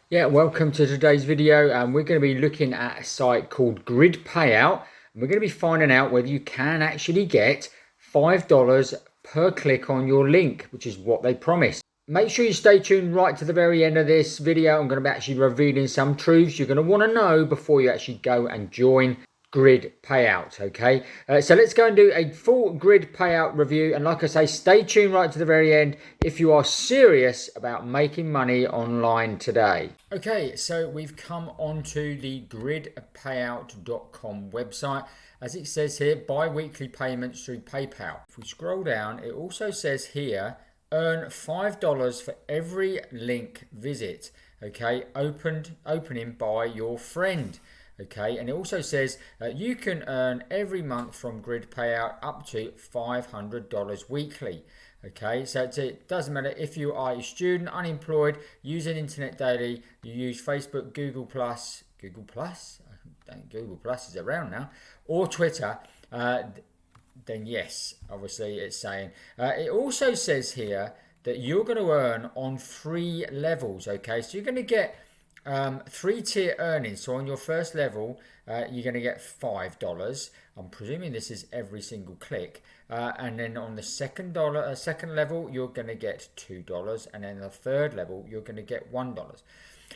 Yeah, welcome to today's video, and we're going to be looking at a site called Grid Payout, and we're going to be finding out whether you can actually get $5 per click on your link, which is what they promised. Make sure you stay tuned right to the very end of this video. I'm going to be actually revealing some truths you're going to want to know before you actually go and join Grid Payout. Okay, so let's go and do a full Grid Payout review, and like I say, stay tuned right to the very end if you are serious about making money online today. Okay, so we've come onto the gridpayout.com website. As it says here, bi-weekly payments through PayPal. If we scroll down, it also says here, earn $5 for every link visit. Okay, opening by your friend. Okay, and it also says you can earn every month from Grid Payout up to $500 weekly. Okay, so it doesn't matter if you are a student, unemployed, using internet daily, you use Facebook, Google Plus, I think Google Plus is around now, or Twitter, then yes, obviously it's saying. It also says here that you're going to earn on 3 levels. Okay, so you're going to get 3-tier earnings. So on your first level, you're going to get $5. I'm presuming this is every single click. And then on the second level, you're going to get $2, and then the third level, you're going to get $1.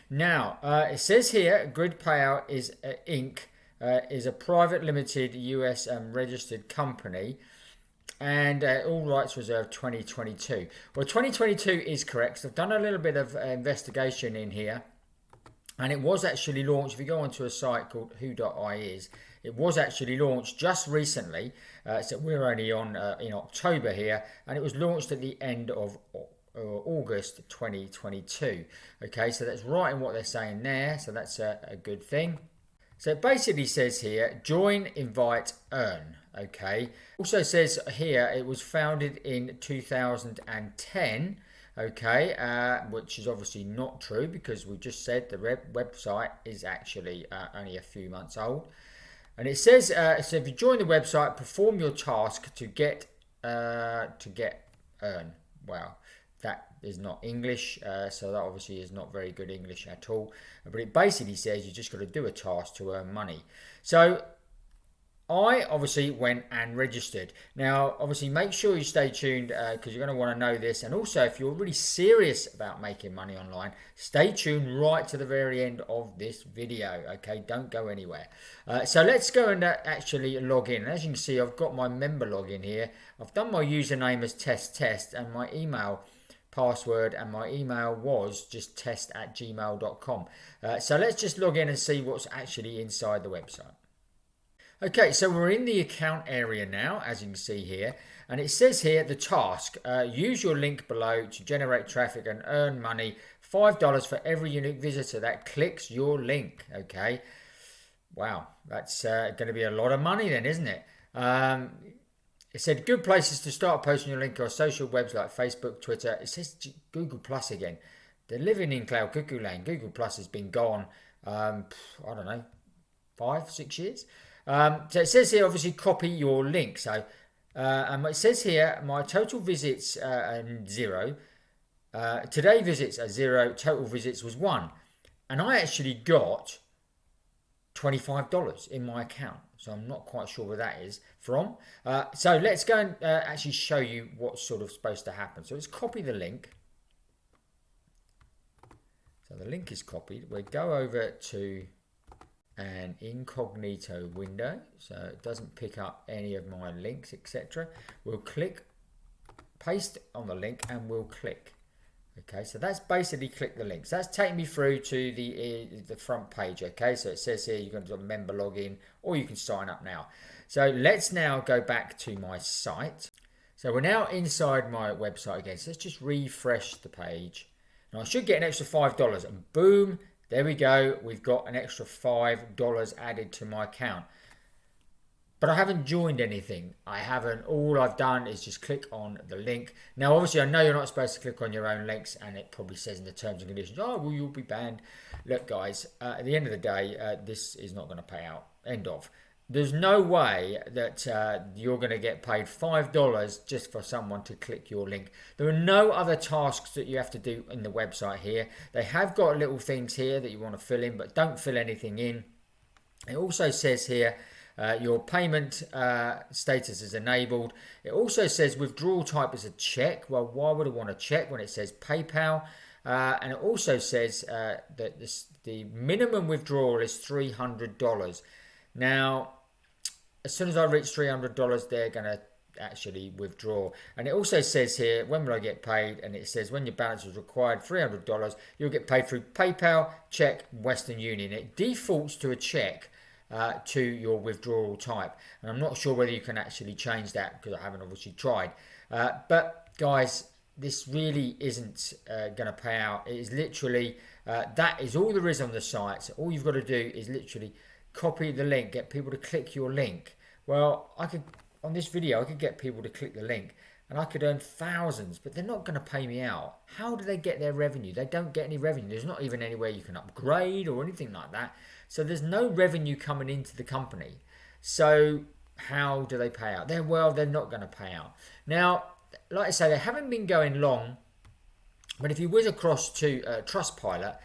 Now, it says here, Grid Payout is Inc. Is a private limited US registered company, and all rights reserved 2022. Well, 2022 is correct. So I've done a little bit of investigation in here. And it was actually launched, if you go onto a site called who.is, it was actually launched just recently. So we're only on in October here, and it was launched at the end of August 2022. Okay, so that's right in what they're saying there. So that's a good thing. So it basically says here, join, invite, earn. Okay. Also says here it was founded in 2010. Okay, which is obviously not true because we just said the website is actually only a few months old. And it says, so if you join the website, perform your task to get earn. Wow, that is not English, so that obviously is not very good English at all. But it basically says you just got to do a task to earn money. So I obviously went and registered. Now, obviously, make sure you stay tuned because you're going to want to know this. And also, if you're really serious about making money online, stay tuned right to the very end of this video. Okay, don't go anywhere. So let's go and actually log in. As you can see, I've got my member login here. I've done my username as test and my email password, and my email was just test@gmail.com. So let's just log in and see what's actually inside the website. Okay, so we're in the account area now, as you can see here, and it says here the task, use your link below to generate traffic and earn money, $5 for every unique visitor that clicks your link. Okay, wow, that's going to be a lot of money then, isn't it? It said good places to start posting your link are social webs like Facebook, Twitter. It says Google Plus again. They're living in cloud cuckoo land. Google Plus has been gone, I don't know, 5-6 years. So it says here, obviously, copy your link. So, and it says here, my total visits are 0. Today visits are 0. Total visits was 1. And I actually got $25 in my account. So I'm not quite sure where that is from. So let's go and actually show you what's sort of supposed to happen. So let's copy the link. So the link is copied. We'll go over to an incognito window, so it doesn't pick up any of my links, etc. We'll click paste on the link and we'll click. Okay, so that's basically click the links. That's taking me through to the front page. Okay, so it says here you can do a member login or you can sign up now. So let's now go back to my site. So we're now inside my website again. So let's just refresh the page. Now I should get an extra $5 and boom, there we go. We've got an extra $5 added to my account. But I haven't joined anything. I haven't. All I've done is just click on the link. Now, obviously, I know you're not supposed to click on your own links, and it probably says in the terms and conditions, oh, well, you'll be banned. Look, guys, at the end of the day, this is not going to pay out. End of. there's no way that you're going to get paid $5 just for someone to click your link. There are no other tasks that you have to do in the website here. They have got little things here that you want to fill in, but don't fill anything in. It also says here your payment status is enabled. It also says withdrawal type is a check. Well, why would I want to check when it says PayPal? And it also says that the minimum withdrawal is $300. Now, as soon as I reach $300, they're going to actually withdraw. And it also says here, when will I get paid? And it says when your balance is required $300, you'll get paid through PayPal, check, Western Union. It defaults to a check to your withdrawal type. And I'm not sure whether you can actually change that because I haven't obviously tried. But guys, this really isn't going to pay out. It is literally, that is all there is on the site. So all you've got to do is literally copy the link, get people to click your link. Well, I could, on this video, I could get people to click the link and I could earn thousands, but they're not going to pay me out. How do they get their revenue? They don't get any revenue. There's not even anywhere you can upgrade or anything like that. So there's no revenue coming into the company. So how do they pay out? They're not going to pay out. Now, like I say, they haven't been going long, but if you whiz across to Trustpilot,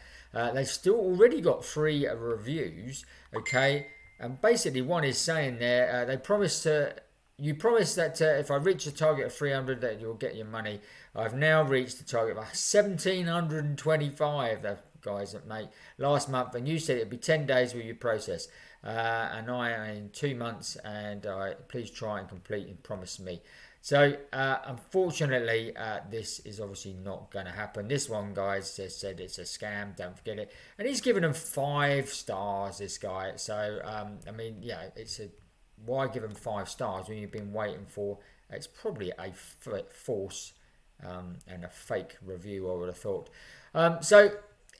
they've still already got 3 reviews, okay? And basically one is saying there, they promise to, you promise that if I reach the target of 300 that you'll get your money. I've now reached the target of 1,725, the guys that make last month, and you said it'd be 10 days with your process. And I am in 2 months, and please try and complete and promise me. So unfortunately, this is obviously not going to happen. This one, guys, has said it's a scam. Don't forget it. And he's given them 5 stars, this guy. So, I mean, yeah, why give them 5 stars when you've been waiting for? It's probably a false and a fake review, I would have thought. So,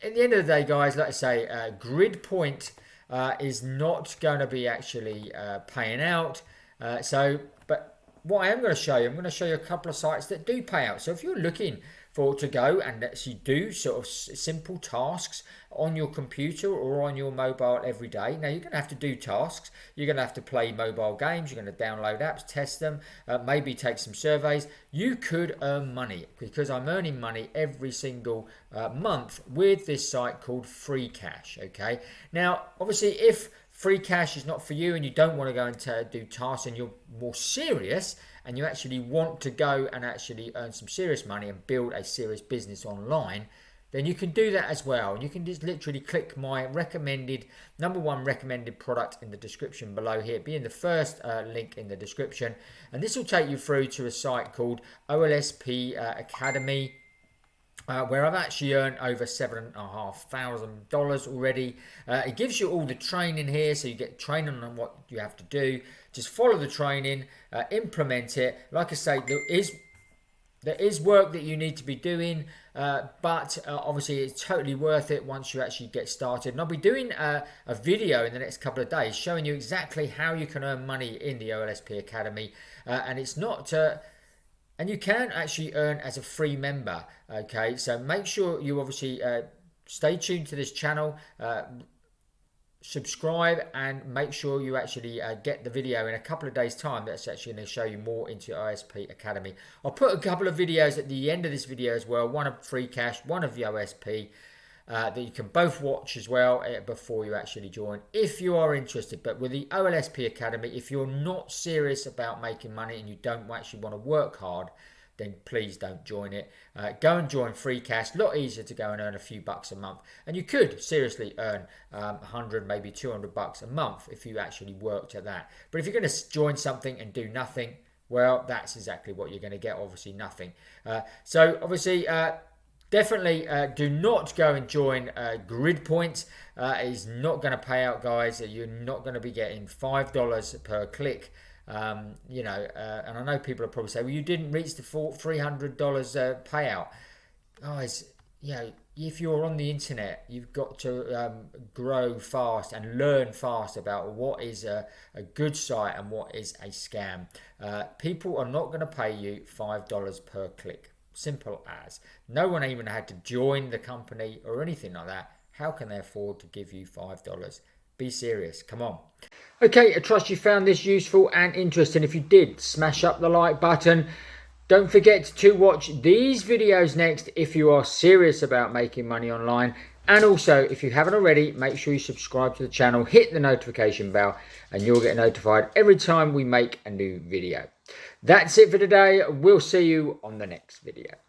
at the end of the day, guys, like I say, GridPoint is not going to be actually paying out. But what I am going to show you, I'm going to show you a couple of sites that do pay out. So if you're looking to go and actually do sort of simple tasks on your computer or on your mobile every day. Now, you're going to have to do tasks. You're going to have to play mobile games. You're going to download apps, test them, maybe take some surveys. You could earn money because I'm earning money every single month with this site called Free Cash, okay? Now, obviously, if Free Cash is not for you and you don't want to go and do tasks and you're more serious and you actually want to go and actually earn some serious money and build a serious business online, then you can do that as well. And you can just literally click my number one recommended product in the description below here. Be in the first link in the description. And this will take you through to a site called OLSP Academy. Where I've actually earned over $7,500 already. It gives you all the training here, so you get training on what you have to do. Just follow the training, implement it. Like I say, there is work that you need to be doing, but obviously it's totally worth it once you actually get started. And I'll be doing a video in the next couple of days showing you exactly how you can earn money in the OLSP Academy. And it's not... And you can actually earn as a free member, okay? So make sure you obviously stay tuned to this channel, subscribe, and make sure you actually get the video in a couple of days' time. That's actually going to show you more into OSP Academy. I'll put a couple of videos at the end of this video as well, one of Free Cash, one of the OSP, that you can both watch as well before you actually join if you are interested. But with the OLSP Academy, if you're not serious about making money and you don't actually want to work hard, then please don't join it. Go and join Free Cash. A lot easier to go and earn a few bucks a month, and you could seriously earn 100, maybe 200 bucks a month if you actually worked at that. But if you're going to join something and do nothing, well, that's exactly what you're going to get. Obviously nothing. So obviously definitely do not go and join GridPoint. It is not going to pay out, guys. You're not going to be getting $5 per click. And I know people will probably say, well, you didn't reach the $300 payout. Guys, if you're on the internet, you've got to grow fast and learn fast about what is a good site and what is a scam. People are not going to pay you $5 per click. Simple as. No one even had to join the company or anything like that. How can they afford to give you $5? Be serious. Come on. Okay, I trust you found this useful and interesting. If you did, smash up the like button. Don't forget to watch these videos next if you are serious about making money online. And also, if you haven't already, make sure you subscribe to the channel, hit the notification bell, and you'll get notified every time we make a new video. That's it for today. We'll see you on the next video.